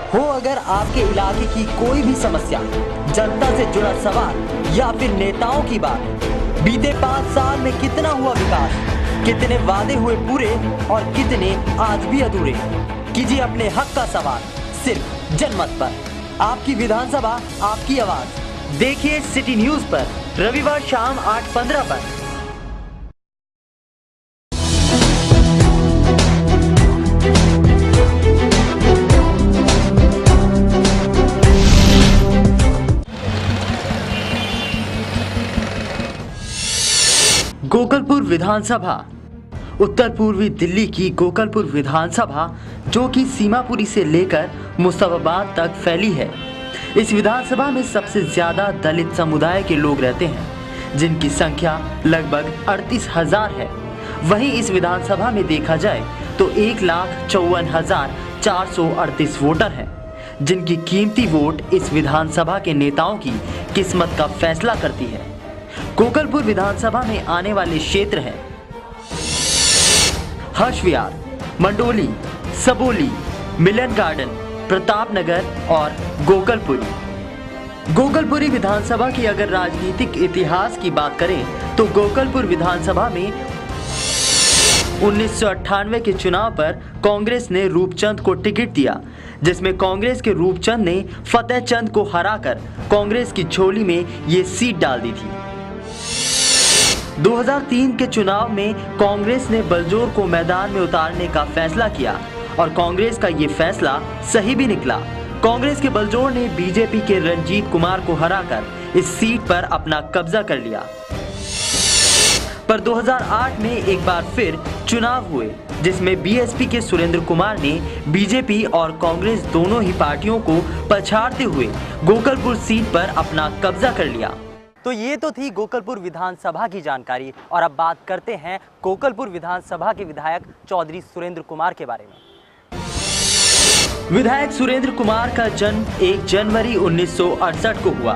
हो अगर आपके इलाके की कोई भी समस्या, जनता से जुड़ा सवाल या फिर नेताओं की बात, बीते 5 साल में कितना हुआ विकास, कितने वादे हुए पूरे और कितने आज भी अधूरे, कीजिए अपने हक का सवाल सिर्फ जनमत पर। आपकी विधानसभा, आपकी आवाज। देखिए सिटी न्यूज पर रविवार शाम 8:15 पर। गोकलपुर विधानसभा, उत्तर पूर्वी दिल्ली की गोकलपुर विधानसभा, जो कि सीमापुरी से लेकर मुस्तफाबाद तक फैली है। इस विधानसभा में सबसे ज्यादा दलित समुदाय के लोग रहते हैं, जिनकी संख्या लगभग 38,000 है। वहीं इस विधानसभा में देखा जाए तो 1,54,438 वोटर हैं, जिनकी कीमती वोट इस विधानसभा के नेताओं की किस्मत का फैसला करती है। गोकलपुर विधानसभा में आने वाले क्षेत्र हैं हर्षविहार, मंडोली, सबोली, मिलन गार्डन, प्रतापनगर और गोकलपुरी। गोकलपुरी विधानसभा की अगर राजनीतिक इतिहास की बात करें तो गोकलपुर विधानसभा में 1998 के चुनाव पर कांग्रेस ने रूपचंद को टिकट दिया, जिसमें कांग्रेस के रूपचंद ने फतेह चंद को हराकर कांग्रेस की झोली में ये सीट डाल दी थी। 2003 के चुनाव में कांग्रेस ने बलजोर को मैदान में उतारने का फैसला किया और कांग्रेस का ये फैसला सही भी निकला। कांग्रेस के बलजोर ने बीजेपी के रंजीत कुमार को हराकर इस सीट पर अपना कब्जा कर लिया। पर 2008 में एक बार फिर चुनाव हुए, जिसमें बीएसपी के सुरेंद्र कुमार ने बीजेपी और कांग्रेस दोनों ही पार्टियों को पछाड़ते हुए गोकलपुर सीट पर अपना कब्जा कर लिया। तो ये तो थी गोकलपुर विधानसभा की जानकारी, और अब बात करते हैं गोकलपुर विधानसभा के विधायक चौधरी सुरेंद्र कुमार के बारे में। विधायक सुरेंद्र कुमार का जन्म 1 जनवरी 1968 को हुआ।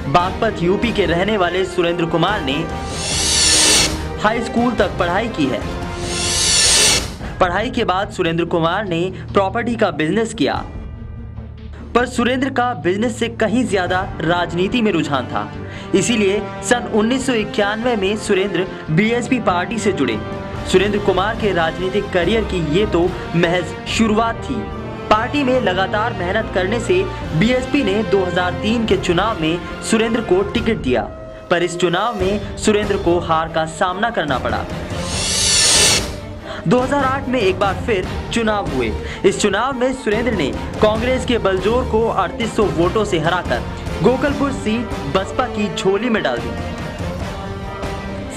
बागपत यूपी के रहने वाले सुरेंद्र कुमार ने हाई स्कूल तक पढ़ाई की है। पढ़ाई के बाद सुरेंद्र कुमार ने प्रॉपर्टी का बिजनेस किया, पर सुरेंद्र का बिजनेस से कहीं ज्यादा राजनीति में रुझान था। इसीलिए सन 1991 में सुरेंद्र बीएसपी पार्टी से जुड़े। सुरेंद्र कुमार के राजनीतिक करियर की ये तो महज शुरुआत थी। पार्टी में लगातार मेहनत करने से बीएसपी ने 2003 के चुनाव में सुरेंद्र को टिकट दिया, पर इस चुनाव में सुरेंद्र को हार का सामना करना पड़ा। 2008 में एक बार फिर चुनाव हुए। इस चुनाव में सुरेंद्र ने कांग्रेस के बलजोर को 3800 वोटों से हराकर गोकलपुर सीट बसपा की झोली में डाल दी।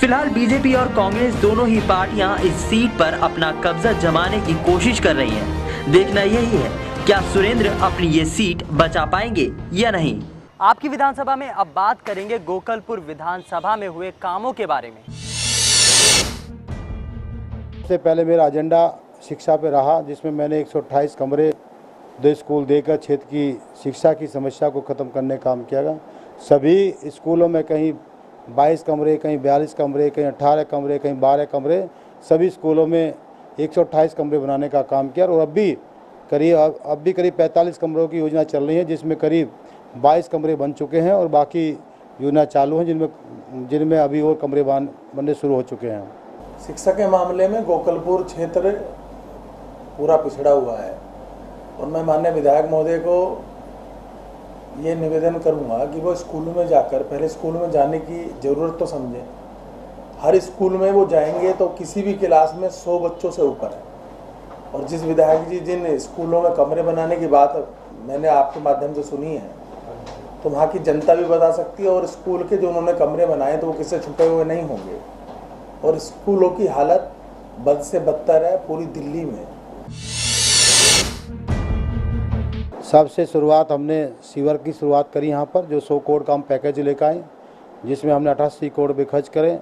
फिलहाल बीजेपी और कांग्रेस दोनों ही पार्टियां इस सीट पर अपना कब्जा जमाने की कोशिश कर रही हैं। देखना यही है, क्या सुरेंद्र अपनी ये सीट बचा पाएंगे या नहीं। आपकी विधानसभा में अब बात करेंगे गोकलपुर विधानसभा में हुए कामों के बारे में। सबसे पहले मेरा एजेंडा शिक्षा पे रहा, जिसमें मैंने 128 कमरे 2 स्कूल देकर क्षेत्र की शिक्षा की समस्या को ख़त्म करने का काम किया गया। सभी स्कूलों में कहीं 22 कमरे, कहीं 42 कमरे, कहीं 18 कमरे, कहीं 12 कमरे, सभी स्कूलों में 128 कमरे बनाने का काम किया। और अब भी करीब 45 कमरों की योजना चल रही है, जिसमें करीब 22 कमरे बन चुके हैं और बाकी योजना चालू हैं, जिनमें अभी और कमरे बनने शुरू हो चुके हैं। शिक्षा के मामले में गोकलपुर क्षेत्र पूरा पिछड़ा हुआ है, और मैं माननीय विधायक महोदय को ये निवेदन करूंगा कि वो स्कूलों में जाकर पहले स्कूल में जाने की ज़रूरत तो समझें। हर स्कूल में वो जाएंगे तो किसी भी क्लास में 100 बच्चों से ऊपर है, और जिस विधायक जी जिन स्कूलों में कमरे बनाने की बात मैंने आपके माध्यम से सुनी है, तो वहाँ की जनता भी बता सकती है, और स्कूल के जो उन्होंने कमरे बनाए तो वो किससे छुपे हुए नहीं होंगे। और स्कूलों की हालत बद से बदतर है पूरी दिल्ली में। सबसे शुरुआत हमने सीवर की शुरुआत करी यहाँ पर, जो 100 करोड़ का हम पैकेज लेकर आए, जिसमें हमने 88 करोड़ भी खर्च करें।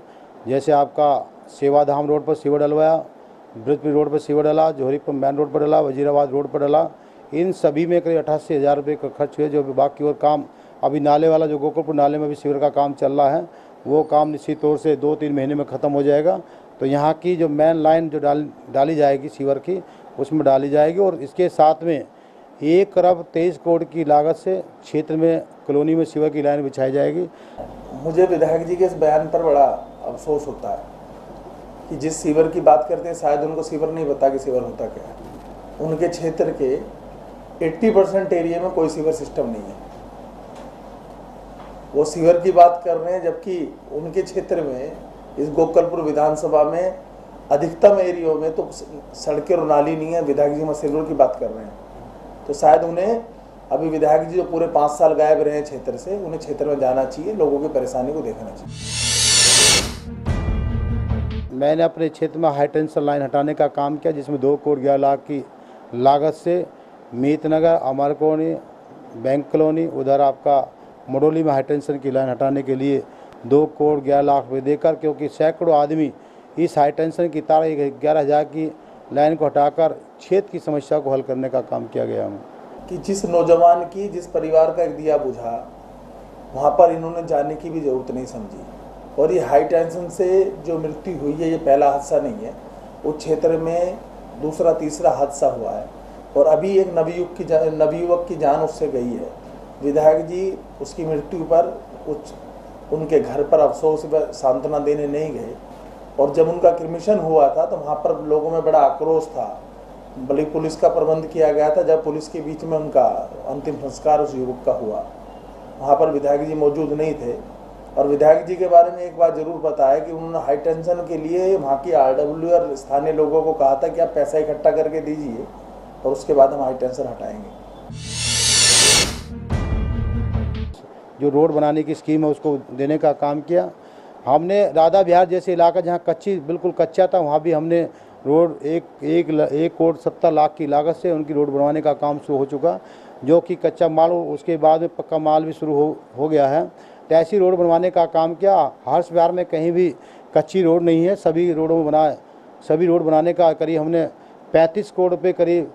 जैसे आपका सेवाधाम रोड पर सीवर डलवाया, ब्रिजपुर रोड पर सीवर डला, जोहरीपुर मेन रोड पर डला, वजीराबाद रोड पर डला। इन सभी में करीब 88,000 रुपये का खर्च हुए। जो बाकी और काम अभी नाले वाला, जो गोकलपुर नाले में भी सीवर का काम चल रहा है, वो काम निश्चित तौर से 2-3 महीने में ख़त्म हो जाएगा। तो यहाँ की जो मेन लाइन जो डाली जाएगी सीवर की, उसमें डाली जाएगी। और इसके साथ में 1,23,00,00,000 की लागत से क्षेत्र में कॉलोनी में सीवर की लाइन बिछाई जाएगी। मुझे विधायक जी के इस बयान पर बड़ा अफसोस होता है कि जिस सीवर की बात करते हैं शायद उनको सीवर नहीं पता कि सीवर होता क्या है। उनके क्षेत्र के 80% एरिया में कोई सीवर सिस्टम नहीं है। वो सीवर की बात कर रहे हैं, जबकि उनके क्षेत्र में इस गोकलपुर विधानसभा में अधिकतम एरियो में तो सड़कें और नाली नहीं है। विधायक जी सीवर की बात कर रहे हैं, तो शायद उन्हें अभी विधायक जी जो पूरे 5 साल गायब रहे हैं क्षेत्र से, उन्हें क्षेत्र में जाना चाहिए, लोगों की परेशानी को देखना चाहिए। मैंने अपने क्षेत्र में हाई टेंशन लाइन हटाने का काम किया, जिसमें 2,11,00,000 की लागत से मीतनगर, अमर कॉलोनी, बैंक कॉलोनी, उधर आपका मडोली में हाई टेंशन की लाइन हटाने के लिए 2,11,00,000 रुपये देकर, क्योंकि सैकड़ों आदमी इस हाई टेंशन की तार 11,000 की लाइन को हटाकर क्षेत्र की समस्या को हल करने का काम किया गया है। कि जिस नौजवान की, जिस परिवार का एक दिया बुझा, वहाँ पर इन्होंने जाने की भी ज़रूरत नहीं समझी। और ये हाई टेंशन से जो मृत्यु हुई है, ये पहला हादसा नहीं है। उस क्षेत्र में दूसरा तीसरा हादसा हुआ है और अभी एक नवयुवक की जान उससे गई है। विधायक जी उसकी मृत्यु पर उनके घर पर अफसोस सांत्वना देने नहीं गए, और जब उनका क्रिमिशन हुआ था तो वहाँ पर लोगों में बड़ा आक्रोश था। बल्कि पुलिस का प्रबंध किया गया था। जब पुलिस के बीच में उनका अंतिम संस्कार उस युवक का हुआ, वहाँ पर विधायक जी मौजूद नहीं थे। और विधायक जी के बारे में एक बात जरूर पता है कि उन्होंने हाई टेंशन के लिए वहाँ की RW और स्थानीय लोगों को कहा था कि आप पैसा इकट्ठा करके दीजिए और उसके बाद हम हाई टेंशन हटाएंगे। जो रोड बनाने की स्कीम है उसको देने का काम किया हमने। राधा विहार जैसे इलाका जहाँ बिल्कुल कच्चा था, वहाँ भी हमने रोड 1,70,00,000 की लागत से उनकी रोड बनवाने का काम शुरू हो चुका, जो कि कच्चा माल, उसके बाद में पक्का माल भी शुरू हो गया है। तो ऐसी रोड बनवाने का काम किया। हर्ष विहार में कहीं भी कच्ची रोड नहीं है, सभी रोड बनाने का करीब हमने 35 करोड़ रुपये करीब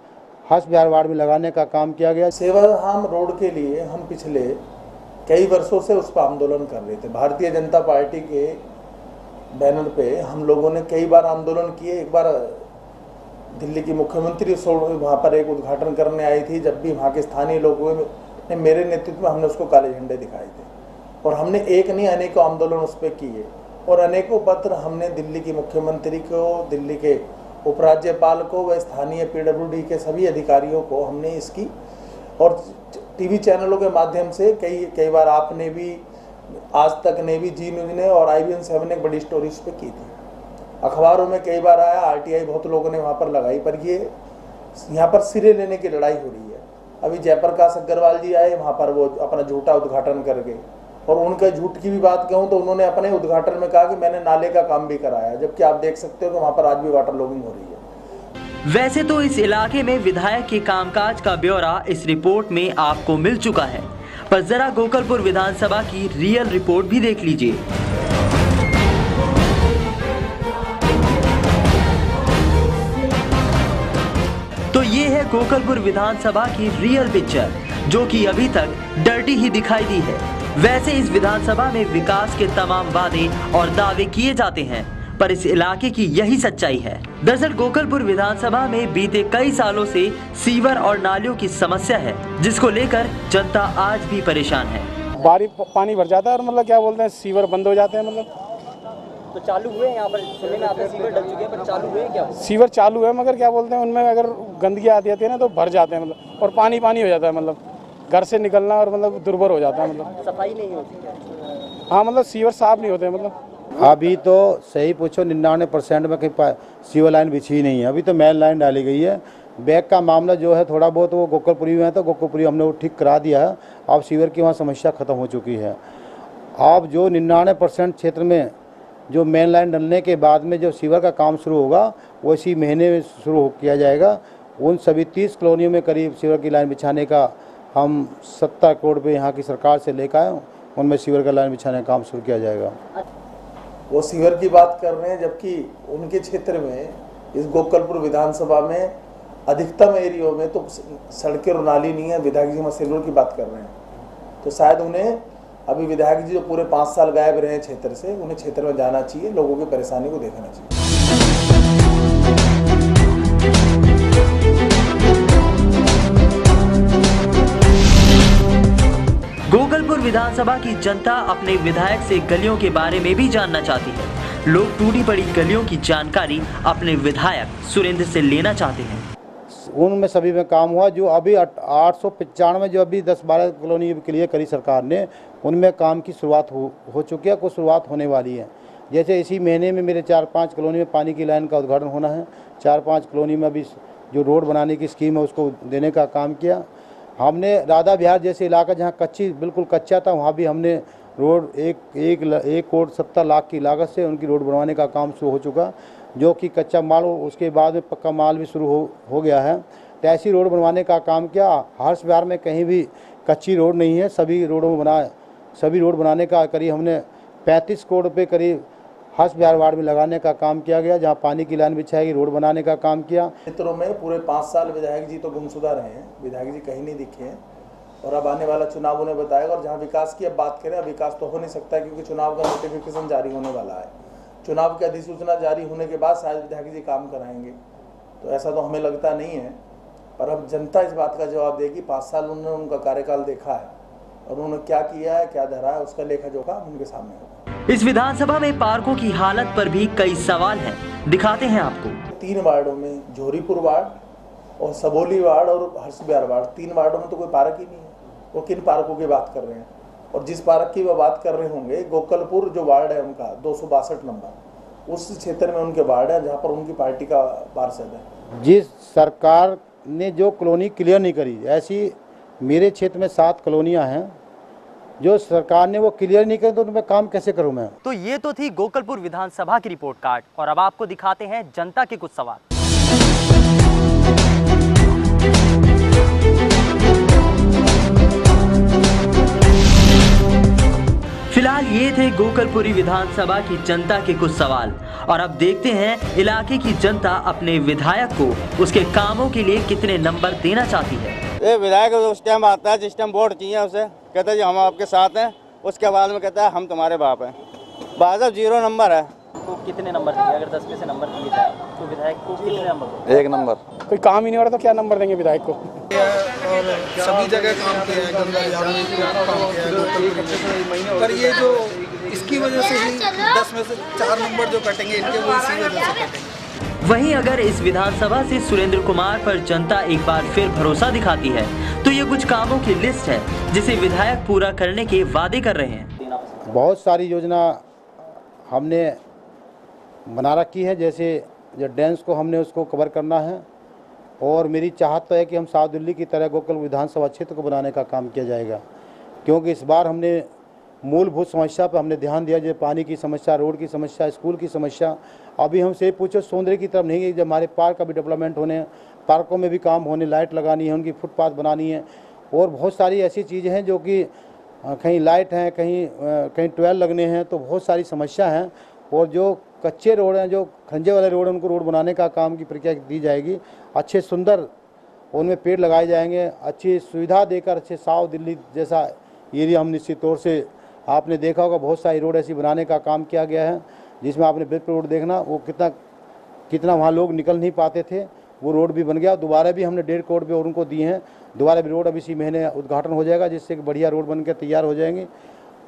हर्ष विहार वार्ड में लगाने का काम किया गया। सेवाधाम रोड के लिए हम पिछले कई वर्षों से उस पर आंदोलन कर रहे थे। भारतीय जनता पार्टी के बैनर पे हम लोगों ने कई बार आंदोलन किए। एक बार दिल्ली की मुख्यमंत्री वहाँ पर एक उद्घाटन करने आई थी, जब भी वहाँ के स्थानीय लोगों ने मेरे नेतृत्व में हमने उसको काले झंडे दिखाए थे, और हमने एक नहीं अनेकों आंदोलन उस पर किए, और अनेकों पत्र हमने दिल्ली की मुख्यमंत्री को, दिल्ली के उपराज्यपाल को व स्थानीय PWD के सभी अधिकारियों को हमने इसकी, और टीवी चैनलों के माध्यम से कई बार आपने भी, आज तक ने भी, जी न्यूज़ ने और IBN7 ने एक बड़ी स्टोरी उस पर की थी। अखबारों में कई बार आया, RTI बहुत लोगों ने वहाँ पर लगाई, पर ये यहाँ पर सिरे लेने की लड़ाई हो रही है। अभी जयप्रकाश अग्रवाल जी आए वहाँ पर, वो अपना झूठा उद्घाटन करके, और उनके झूठ की भी बात कहूँ तो उन्होंने अपने उद्घाटन में कहा कि मैंने नाले का काम भी कराया, जबकि आप देख सकते हो कि वहाँ पर आज भी वाटर लॉगिंग हो रही है। वैसे तो इस इलाके में विधायक के कामकाज का ब्यौरा इस रिपोर्ट में आपको मिल चुका है, पर जरा गोकलपुर विधानसभा की रियल रिपोर्ट भी देख लीजिए। तो ये है गोकलपुर विधानसभा की रियल पिक्चर, जो कि अभी तक डर्टी ही दिखाई दी है। वैसे इस विधानसभा में विकास के तमाम वादे और दावे किए जाते हैं, पर इस इलाके की यही सच्चाई है। दरअसल गोकलपुर विधानसभा में बीते कई सालों से सीवर और नालियों की समस्या है, जिसको लेकर जनता आज भी परेशान है। बारिश पानी भर जाता है और मतलब क्या बोलते हैं, सीवर बंद हो जाते हैं। मतलब तो चालू हुए यहाँ पर, सुनने में आता है सीवर डल चुके हैं, पर चालू हुए हैं क्या? सीवर चालू है, मगर क्या बोलते हैं, उनमें अगर गंदगी आती है ना तो भर जाते हैं, मतलब, और पानी हो जाता है। मतलब घर से निकलना और मतलब दुर्भर हो जाता है। मतलब सफाई नहीं होती। हाँ, मतलब सीवर साफ नहीं होते। मतलब अभी तो सही पूछो 99% में कहीं सीवर लाइन बिछी नहीं है। अभी तो मेन लाइन डाली गई है। बैग का मामला जो है थोड़ा बहुत वो गोकलपुरी में है, तो गोकलपुरी हमने वो ठीक करा दिया है। अब सीवर की वहाँ समस्या ख़त्म हो चुकी है। अब जो 99% क्षेत्र में जो मेन लाइन डलने के बाद में जो सीवर का काम शुरू होगा, वो इसी महीने में शुरू किया जाएगा। उन सभी 30 कॉलोनियों में करीब सीवर की लाइन बिछाने का हम 70 करोड़ रुपये यहाँ की सरकार से लेकर आए, उनमें सीवर का लाइन बिछाने का काम शुरू किया जाएगा। वो सीवर की बात कर रहे हैं, जबकि उनके क्षेत्र में इस गोकलपुर विधानसभा में अधिकतम एरियो में तो सड़कें और नाली नहीं है। विधायक जी सीवर की बात कर रहे हैं, तो शायद उन्हें अभी विधायक जी जो पूरे 5 साल गायब रहे हैं क्षेत्र से, उन्हें क्षेत्र में जाना चाहिए, लोगों की परेशानी को देखना चाहिए। गोकलपुर विधानसभा की जनता अपने विधायक से गलियों के बारे में भी जानना चाहती है। लोग टूटी पड़ी गलियों की जानकारी अपने विधायक सुरेंद्र से लेना चाहते हैं। उनमें सभी में काम हुआ। जो अभी 895 जो अभी 10-12 कॉलोनी क्लियर करी सरकार ने, उनमें काम की शुरुआत हो चुकी है, कुछ शुरुआत होने वाली है। जैसे इसी महीने में मेरे 4-5 कॉलोनी में पानी की लाइन का उद्घाटन होना है। 4-5 कॉलोनी में अभी जो रोड बनाने की स्कीम है उसको देने का काम किया हमने। राधा विहार जैसे इलाका जहाँ बिल्कुल कच्चा था, वहाँ भी हमने रोड 1 करोड़ 70 लाख की लागत से उनकी रोड बनवाने का काम शुरू हो चुका, जो कि कच्चा माल उसके बाद में पक्का माल भी शुरू हो गया है। तो ऐसी रोड बनवाने का काम किया। हर्ष विहार में कहीं भी कच्ची रोड नहीं है, सभी रोड बनाने का करीब हमने 35 करोड़ रुपये करीब हर्ष विहार वार्ड में लगाने का काम किया गया, जहां पानी की लाइन बिछाएगी, रोड बनाने का काम किया। क्षेत्रों में पूरे 5 साल विधायक जी तो गुमशुदा रहे हैं, विधायक जी कहीं नहीं दिखे हैं और अब आने वाला चुनाव उन्हें बताएगा। और जहां विकास की अब बात करें, विकास तो हो नहीं सकता क्योंकि चुनाव का नोटिफिकेशन जारी होने वाला है। चुनाव की अधिसूचना जारी होने के बाद शायद विधायक जी काम कराएंगे, तो ऐसा तो हमें लगता नहीं है। पर अब जनता इस बात का जवाब देगी। 5 साल उन्होंने उनका कार्यकाल देखा है और उन्होंने क्या किया है, क्या धरा है, उसका लेखा जोखा उनके सामने होगा। इस विधानसभा में पार्कों की हालत पर भी कई सवाल हैं, दिखाते हैं आपको। 3 वार्डों में, झोरीपुर वार्ड और सबोली वार्ड और हर्ष विहार वार्ड, 3 वार्डों में तो कोई पार्क ही नहीं है। वो किन पार्कों की बात कर रहे हैं? और जिस पार्क की वो बात कर रहे होंगे, गोकलपुर जो वार्ड है उनका 262 नंबर, उस क्षेत्र में उनके वार्ड है जहाँ पर उनकी पार्टी का पार्षद है। जिस सरकार ने जो कॉलोनी क्लियर नहीं करी, ऐसी मेरे क्षेत्र में 7 कॉलोनियाँ हैं जो सरकार ने वो क्लियर नहीं करी, तो उनमें काम कैसे करूं मैं? तो ये तो थी गोकलपुर विधानसभा की रिपोर्ट कार्ड और अब आपको दिखाते हैं जनता के कुछ सवाल। फिलहाल ये थे गोकलपुरी विधानसभा की जनता के कुछ सवाल और अब देखते हैं इलाके की जनता अपने विधायक को उसके कामों के लिए कितने नंबर देना चाहती है। ये विधायक उस टाइम आता है जिस टाइम वोट चाहिए उसे कहता है जी हम आपके साथ हैं, उसके बाद में कहता है हम तुम्हारे बाप हैं। बाजब 0 नंबर है। तो कितने नंबर देंगे? अगर 10 में से नंबर दिए जाए तो विधायक को कितने नंबर देंगे? 1 नंबर। कोई काम ही नहीं हो रहा तो क्या नंबर देंगे विधायक को? और सभी जगह काम किया है, गंगा जामुन काम किया है, पर ये जो इसकी वजह से ही 10 में से 4 नंबर जो कटेंगे इनके, वो इसी वजह से कटेंगे। वहीं अगर इस विधानसभा से सुरेंद्र कुमार पर जनता एक बार फिर भरोसा दिखाती है तो ये कुछ कामों की लिस्ट है जिसे विधायक पूरा करने के वादे कर रहे हैं। बहुत सारी योजना हमने बना रखी है, जैसे जो डांस को हमने उसको कवर करना है और मेरी चाहत तो है कि हम साउथ दिल्ली की तरह गोकल विधानसभा क्षेत्र को बनाने का काम किया जाएगा, क्योंकि इस बार हमने मूलभूत समस्या पर हमने ध्यान दिया, जैसे पानी की समस्या, रोड की समस्या, स्कूल की समस्या। अभी हमसे पूछो सौंदर्य की तरफ नहीं है, जब हमारे पार्क का भी डेवलपमेंट होने, पार्कों में भी काम होने, लाइट लगानी है, उनकी फुटपाथ बनानी है और बहुत सारी ऐसी चीज़ें हैं जो कि कहीं लाइट हैं, कहीं ट्वेल लगने हैं, तो बहुत सारी समस्या हैं। और जो कच्चे रोड हैं, जो खंजे वाले रोड हैं, उनको रोड बनाने का काम की प्रक्रिया दी जाएगी। अच्छे सुंदर उनमें पेड़ लगाए जाएंगे, अच्छी सुविधा देकर अच्छे साउथ दिल्ली जैसा एरिया हम निश्चित तौर से, आपने देखा होगा बहुत सारी रोड ऐसी बनाने का काम किया गया है, जिसमें आपने ब्रिज रोड देखना, वो कितना वहाँ लोग निकल नहीं पाते थे, वो रोड भी बन गया। दोबारा भी हमने 1.5 करोड़ रुपये और उनको दिए हैं, दोबारा भी रोड अब इसी महीने उद्घाटन हो जाएगा, जिससे कि बढ़िया रोड बन के तैयार हो जाएंगे।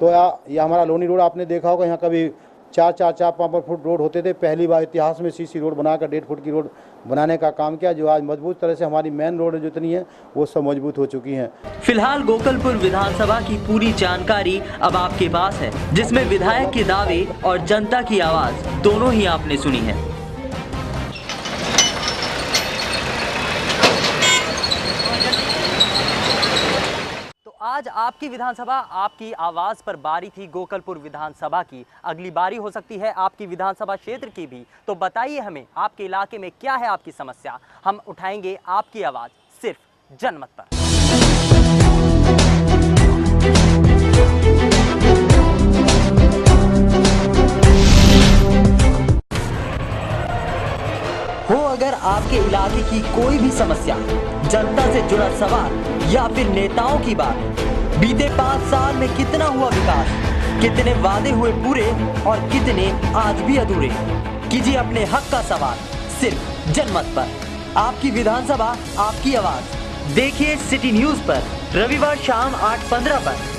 तो यह हमारा लोनी रोड आपने देखा होगा, यहाँ कभी 4-5 फुट रोड होते थे, पहली बार इतिहास में सीसी रोड बनाकर 1.5 फुट की रोड बनाने का काम किया, जो आज मजबूत तरह से हमारी मेन रोड जितनी है वो सब मजबूत हो चुकी हैं। फिलहाल गोकलपुर विधानसभा की पूरी जानकारी अब आपके पास है, जिसमें विधायक के दावे और जनता की आवाज दोनों ही आपने सुनी है। आज आपकी विधानसभा आपकी आवाज पर बारी थी गोकलपुर विधानसभा की। अगली बारी हो सकती है आपकी विधानसभा क्षेत्र की भी। तो बताइए हमें आपके इलाके में क्या है आपकी समस्या, हम उठाएंगे आपकी आवाज सिर्फ जनमत पर। हो अगर आपके इलाके की कोई भी समस्या, जनता से जुड़ा सवाल या फिर नेताओं की बात, बीते 5 साल में कितना हुआ विकास, कितने वादे हुए पूरे और कितने आज भी अधूरे, कीजिए अपने हक का सवाल सिर्फ जनमत पर। आपकी विधानसभा आपकी आवाज। देखिए सिटी न्यूज पर रविवार शाम 8:15 पर।